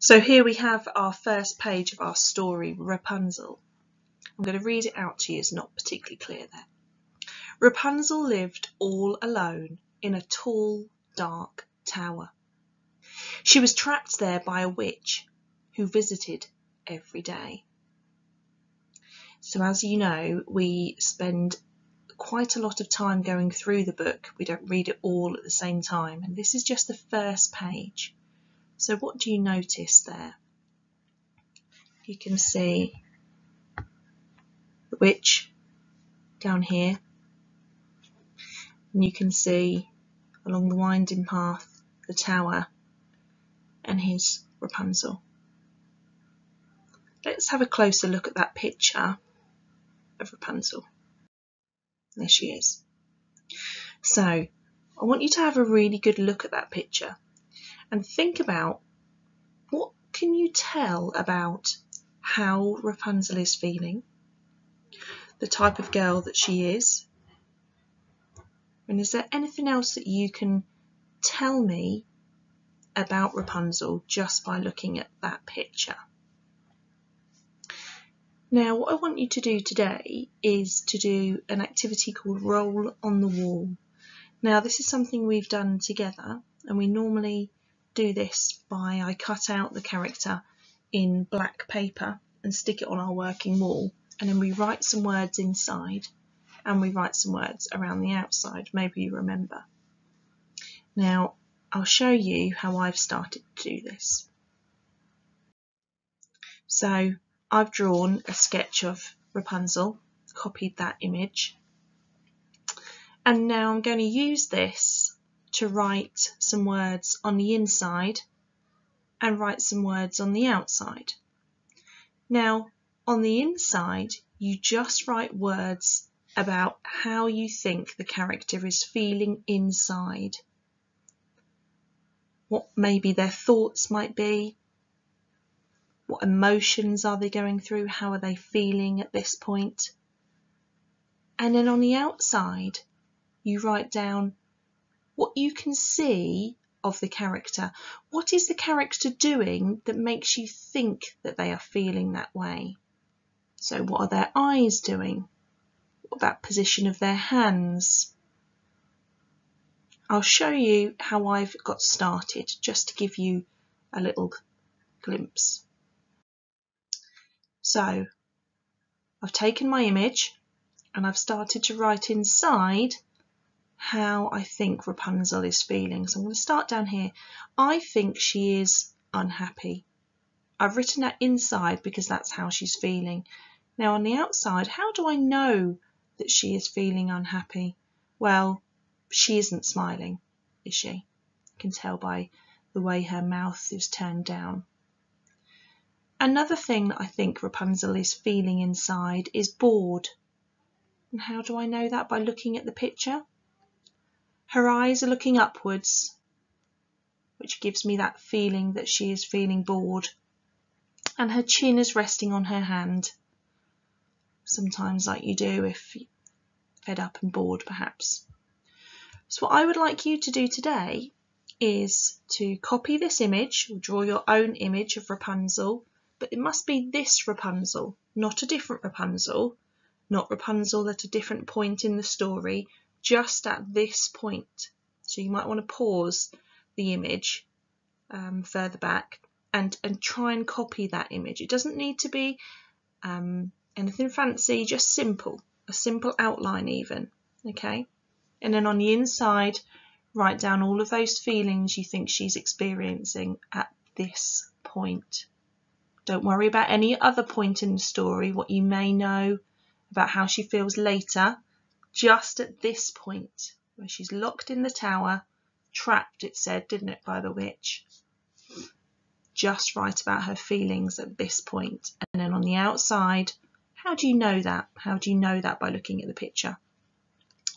So here we have our first page of our story, Rapunzel. I'm going to read it out to you, it's not particularly clear there. Rapunzel lived all alone in a tall, dark tower. She was trapped there by a witch who visited every day. So as you know, we spend quite a lot of time going through the book. We don't read it all at the same time, and this is just the first page. So what do you notice there? You can see the witch down here, and you can see along the winding path the tower, and here's Rapunzel. Let's have a closer look at that picture of Rapunzel. There she is. So I want you to have a really good look at that picture and think about what can you tell about how Rapunzel is feeling, the type of girl that she is, and is there anything else that you can tell me about Rapunzel just by looking at that picture? Now what I want you to do today is to do an activity called Roll on the Wall. Now this is something we've done together, and we normally do this by I cut out the character in black paper and stick it on our working wall, and then we write some words inside and we write some words around the outside. Maybe you remember. Now I'll show you how I've started to do this. So I've drawn a sketch of Rapunzel, copied that image, and now I'm going to use this to write some words on the inside and write some words on the outside. Now on the inside you just write words about how you think the character is feeling inside, what maybe their thoughts might be, what emotions are they going through, how are they feeling at this point. And then on the outside you write down what you can see of the character. What is the character doing that makes you think that they are feeling that way? So what are their eyes doing? What about position of their hands? I'll show you how I've got started just to give you a little glimpse. So I've taken my image and I've started to write inside how I think Rapunzel is feeling. So I'm going to start down here. I think she is unhappy. I've written that inside because that's how she's feeling. Now on the outside, how do I know that she is feeling unhappy? Well, she isn't smiling, is she? You can tell by the way her mouth is turned down. Another thing that I think Rapunzel is feeling inside is bored. And how do I know that? By looking at the picture. Her eyes are looking upwards, which gives me that feeling that she is feeling bored. And her chin is resting on her hand, sometimes like you do if you're fed up and bored perhaps. So what I would like you to do today is to copy this image, or draw your own image of Rapunzel, but it must be this Rapunzel, not a different Rapunzel, not Rapunzel at a different point in the story, just at this point. So you might want to pause the image further back and try and copy that image. It doesn't need to be anything fancy, just simple, a simple outline even, okay? And then on the inside, write down all of those feelings you think she's experiencing at this point. Don't worry about any other point in the story, what you may know about how she feels later. Just at this point, where she's locked in the tower, trapped, it said, didn't it, by the witch? Just write about her feelings at this point. And then on the outside, how do you know that? How do you know that? By looking at the picture.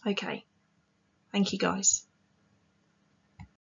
Okay, thank you guys.